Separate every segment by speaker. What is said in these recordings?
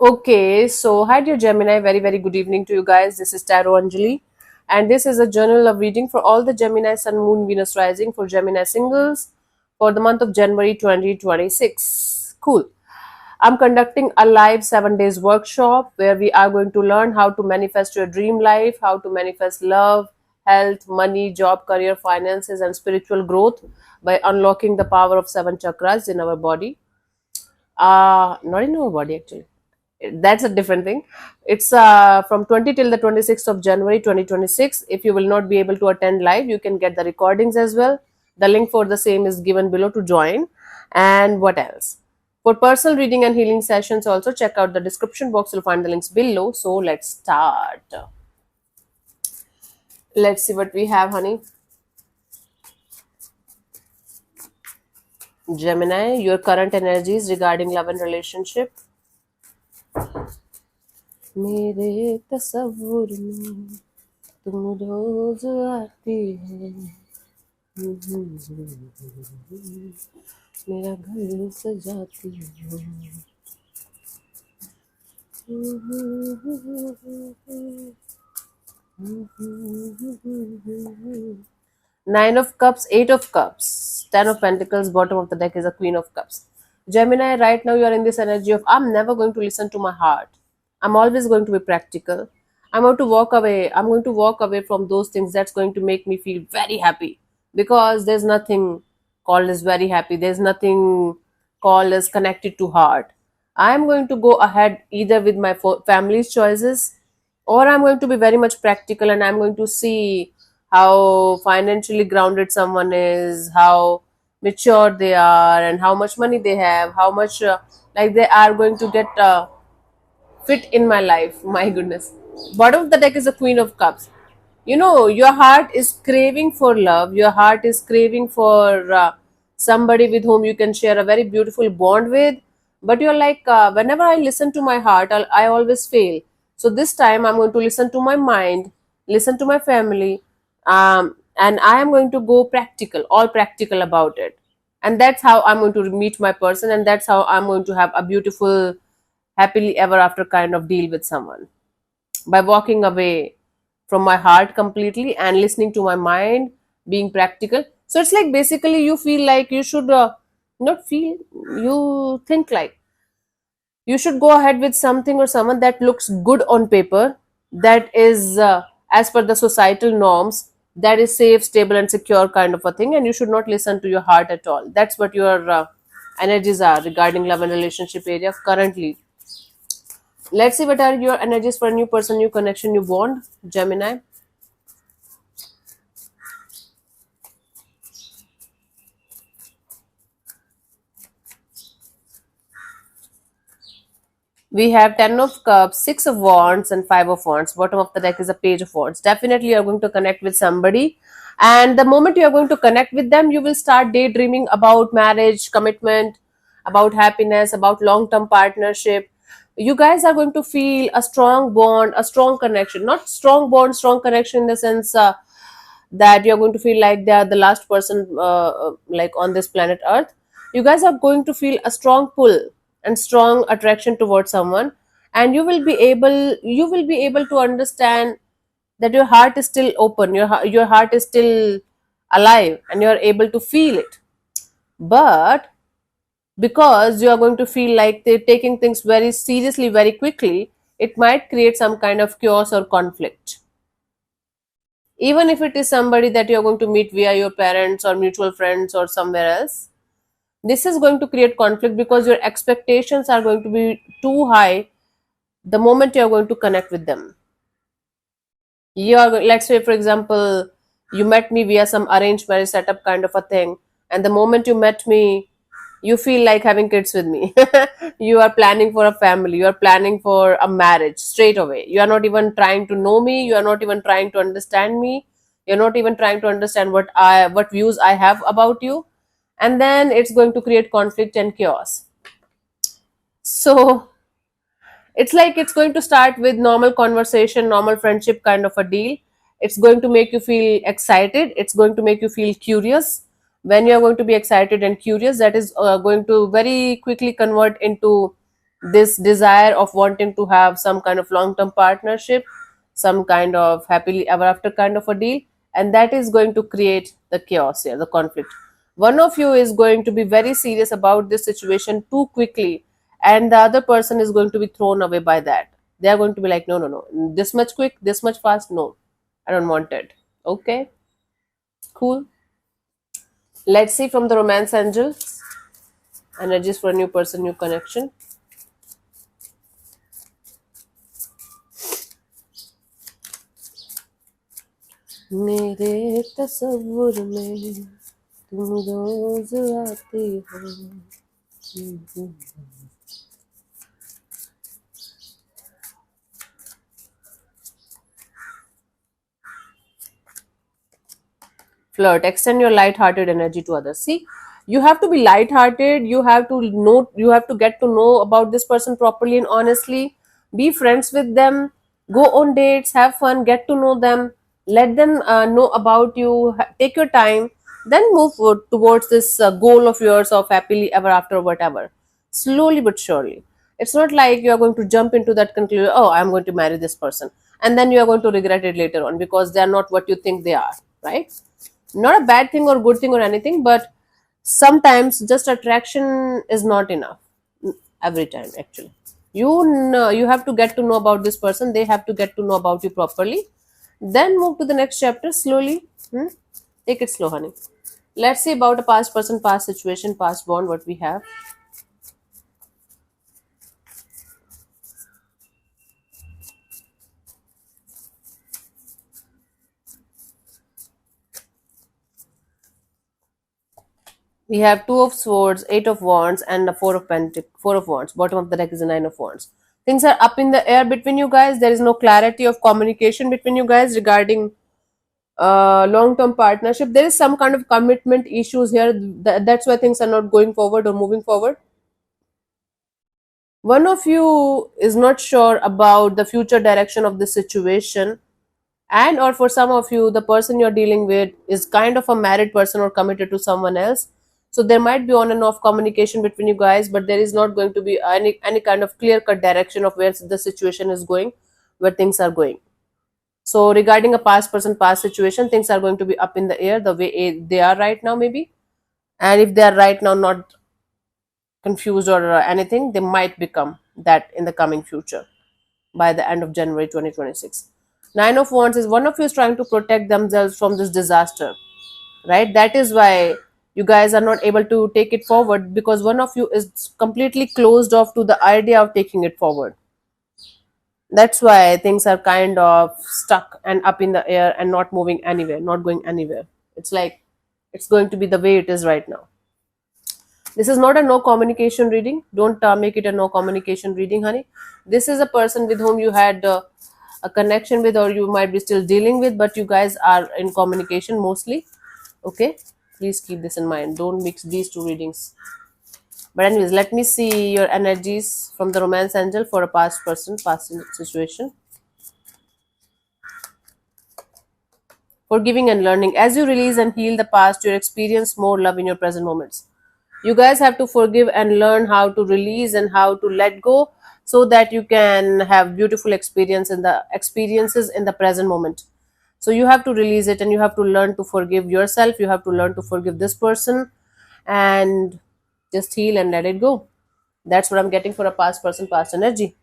Speaker 1: Okay, so hi dear Gemini, very very good evening to you guys. This is Tarot Anjali, and this is a journal of reading for all the Gemini Sun, Moon, Venus rising for Gemini singles for the month of January 2026. Cool. I'm conducting a live 7 days workshop where we are going to learn how to manifest your dream life, how to manifest love, health, money, job, career, finances, and spiritual growth by unlocking the power of seven chakras in our body. Not in our body actually, that's a different thing. It's from 20 till the 26th of January 2026. If you will not be able to attend live, you can get the recordings as well. The link for the same is given below to join. And what else? For personal reading and healing sessions also, check out the description box. You'll find the links below. So let's start. Let's see what we have, honey. Gemini, your current energies regarding love and relationship. मेरे तस्वुर में तुम रोज आती है, मेरा घर सजाती हो. Nine of Cups, Eight of Cups, Ten of Pentacles, bottom of the deck is a Queen of Cups. Gemini, right now you are in this energy of I'm never going to listen to my heart. I'm always going to be practical. I'm going to walk away. I'm going to walk away from those things that's going to make me feel very happy, because there's nothing called as very happy. There's nothing called as connected to heart. I'm going to go ahead either with my family's choices, or I'm going to be very much practical and I'm going to see how financially grounded someone is, how mature they are, and how much money they have, how much like they are going to get fit in my life. My goodness. Bottom of the deck is the Queen of Cups. You know, your heart is craving for love. Your heart is craving for somebody with whom you can share a very beautiful bond with. But you're like, whenever I listen to my heart, I always fail. So this time I'm going to listen to my mind, listen to my family, and I am going to go practical, all practical about it. And that's how I'm going to meet my person, and that's how I'm going to have a beautiful, happily ever after kind of deal with someone, by walking away from my heart completely and listening to my mind, being practical. So it's like basically you feel like you should not feel, you think like you should go ahead with something or someone that looks good on paper, that is as per the societal norms, that is safe, stable, and secure kind of a thing, and you should not listen to your heart at all. That's what your energies are regarding love and relationship area currently. Let's see what are your energies for a new person, new connection, new bond, Gemini. We have Ten of Cups, Six of Wands, and Five of Wands. Bottom of the deck is a Page of Wands. Definitely, you're going to connect with somebody. And the moment you're going to connect with them, you will start daydreaming about marriage, commitment, about happiness, about long term partnership. You guys are going to feel a strong bond, a strong connection. Not strong bond, strong connection in the sense that you're going to feel like they are the last person like on this planet Earth. You guys are going to feel a strong pull and strong attraction towards someone, and you will be able to understand that your heart is still open, your heart is still alive, and you are able to feel it. But because you are going to feel like they're taking things very seriously very quickly, it might create some kind of chaos or conflict, even if it is somebody that you're going to meet via your parents or mutual friends or somewhere else. This is going to create conflict because your expectations are going to be too high the moment you're going to connect with them. Let's say for example, you met me via some arranged marriage setup kind of a thing, and the moment you met me, you feel like having kids with me. You are planning for a family, you are planning for a marriage straight away. You are not even trying to know me, you are not even trying to understand me, you're not even trying to understand what views I have about you, and then it's going to create conflict and chaos. So it's like it's going to start with normal conversation, normal friendship kind of a deal. It's going to make you feel excited, it's going to make you feel curious. When you're going to be excited and curious, that is going to very quickly convert into this desire of wanting to have some kind of long term partnership, some kind of happily ever after kind of a deal, and that is going to create the chaos here, the conflict. One of you is going to be very serious about this situation too quickly, and the other person is going to be thrown away by that. They are going to be like, no, no, no, this much quick, this much fast, no, I don't want it. Okay, cool. Let's see from the romance angel energies for a new person, new connection. मेरे तस्वुर में तुम रोज आती हो. Flirt, extend your light-hearted energy to others. See, you have to be light-hearted. You have to know, you have to get to know about this person properly and honestly. Be friends with them. Go on dates, have fun, get to know them. Let them know about you. Take your time. Then move towards this goal of yours of happily ever after, whatever. Slowly but surely. It's not like you are going to jump into that conclusion, oh, I'm going to marry this person. And then you are going to regret it later on because they are not what you think they are, right? Not a bad thing or good thing or anything, but sometimes just attraction is not enough. Every time, actually, you have to get to know about this person, they have to get to know about you properly, then move to the next chapter slowly. Hmm? Take it slow, honey. Let's see about a past person, past situation, past bond, what we have. We have two of swords, eight of wands, and a four of wands. Bottom of the deck is a nine of wands. Things are up in the air between you guys. There is no clarity of communication between you guys regarding long-term partnership. There is some kind of commitment issues here. That's why things are not going forward or moving forward. One of you is not sure about the future direction of the situation, and or for some of you the person you're dealing with is kind of a married person or committed to someone else, so there might be on and off communication between you guys, but there is not going to be any kind of clear cut direction of where the situation is going, where things are going. So regarding a past person, past situation, things are going to be up in the air the way they are right now, maybe. And if they are right now not confused or anything, they might become that in the coming future by the end of January 2026. Nine of Wands is one of you is trying to protect themselves from this disaster, right? That is why you guys are not able to take it forward, because one of you is completely closed off to the idea of taking it forward. That's why things are kind of stuck and up in the air and not moving anywhere, not going anywhere. It's like it's going to be the way it is right now. This is not a no communication reading. Don't make it a no communication reading, honey. This is a person with whom you had a connection with, or you might be still dealing with, but you guys are in communication mostly. Okay, please keep this in mind. Don't mix these two readings. But anyways, let me see your energies from the romance angel for a past person, past situation. Forgiving and learning. As you release and heal the past, you experience more love in your present moments. You guys have to forgive and learn how to release and how to let go, so that you can have beautiful experiences in the present moment. So you have to release it and you have to learn to forgive yourself. You have to learn to forgive this person and just heal and let it go. That's what I'm getting for a past person, past energy.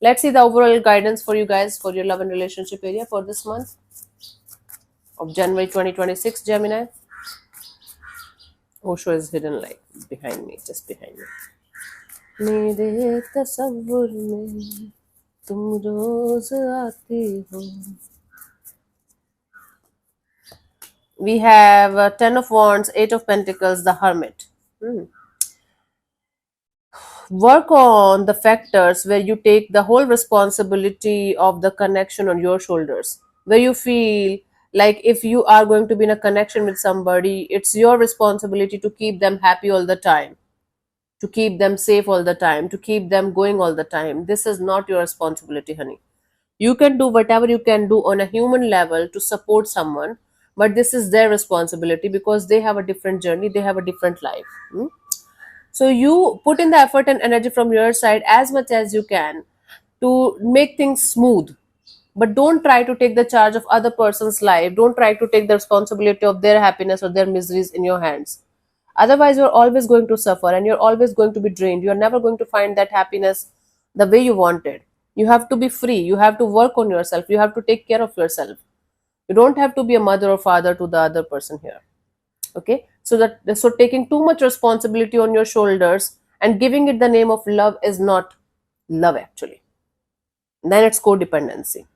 Speaker 1: Let's see the overall guidance for you guys for your love and relationship area for this month of January 2026, Gemini. Osho is hidden like behind me, just behind me. मेरे तस्वुर में तुम रोज आती हो. We have Ten of Wands, Eight of Pentacles, the Hermit. Work on the factors where you take the whole responsibility of the connection on your shoulders, where you feel like if you are going to be in a connection with somebody, it's your responsibility to keep them happy all the time, to keep them safe all the time, to keep them going all the time. This is not your responsibility, honey. You can do whatever you can do on a human level to support someone, but this is their responsibility because they have a different journey, they have a different life. So you put in the effort and energy from your side as much as you can to make things smooth, but don't try to take the charge of other person's life. Don't try to take the responsibility of their happiness or their miseries in your hands. Otherwise, you're always going to suffer and you're always going to be drained. You're never going to find that happiness the way you wanted. You have to be free. You have to work on yourself. You have to take care of yourself. You don't have to be a mother or father to the other person here. Okay? So taking too much responsibility on your shoulders and giving it the name of love is not love actually. Then it's codependency.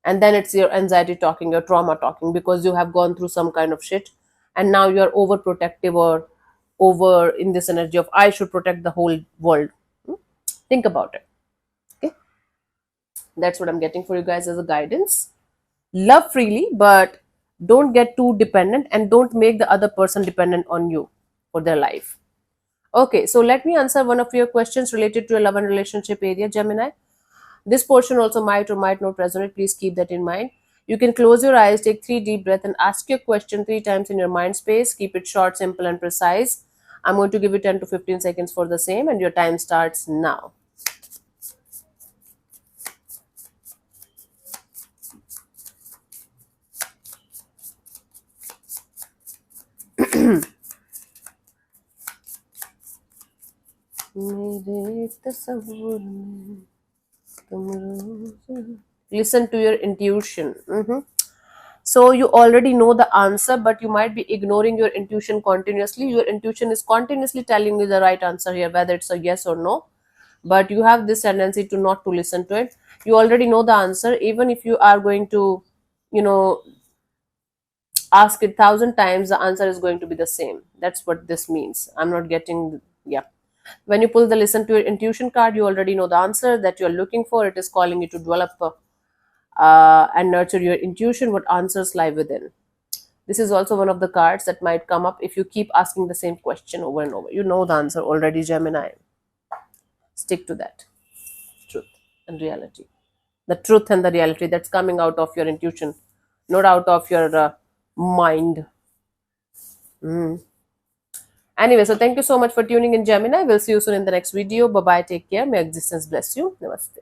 Speaker 1: And then it's your anxiety talking, your trauma talking, because you have gone through some kind of shit and now you're overprotective or over in this energy of I should protect the whole world. Hmm? Think about it. Okay, that's what I'm getting for you guys as a guidance. Love freely, but don't get too dependent and don't make the other person dependent on you for their life. Okay, so let me answer one of your questions related to your love and relationship area, Gemini. This portion also might or might not resonate. Please keep that in mind. You can close your eyes, take 3 deep breaths, and ask your question 3 times in your mind space. Keep it short, simple, and precise. I'm going to give you 10 to 15 seconds for the same, and your time starts now. मेरे तस्वुर में तुम रोज- Listen to your intuition. So you already know the answer, but you might be ignoring your intuition continuously. Your intuition is continuously telling you the right answer here, whether it's a yes or no. But you have this tendency to not to listen to it. You already know the answer, even if you are going to, you know, ask it 1,000 times, the answer is going to be the same. That's what this means. I'm not getting, yeah. When you pull the listen to your intuition card, you already know the answer that you're looking for. It is calling you to develop and nurture your intuition, what answers lie within. This is also one of the cards that might come up if you keep asking the same question over and over. You know the answer already, Gemini. Stick to that. Truth and reality. The truth and the reality that's coming out of your intuition, not out of your mind. Anyway, so thank you so much for tuning in, Gemini. We'll see you soon in the next video. Bye bye. Take care. May existence bless you. Namaste.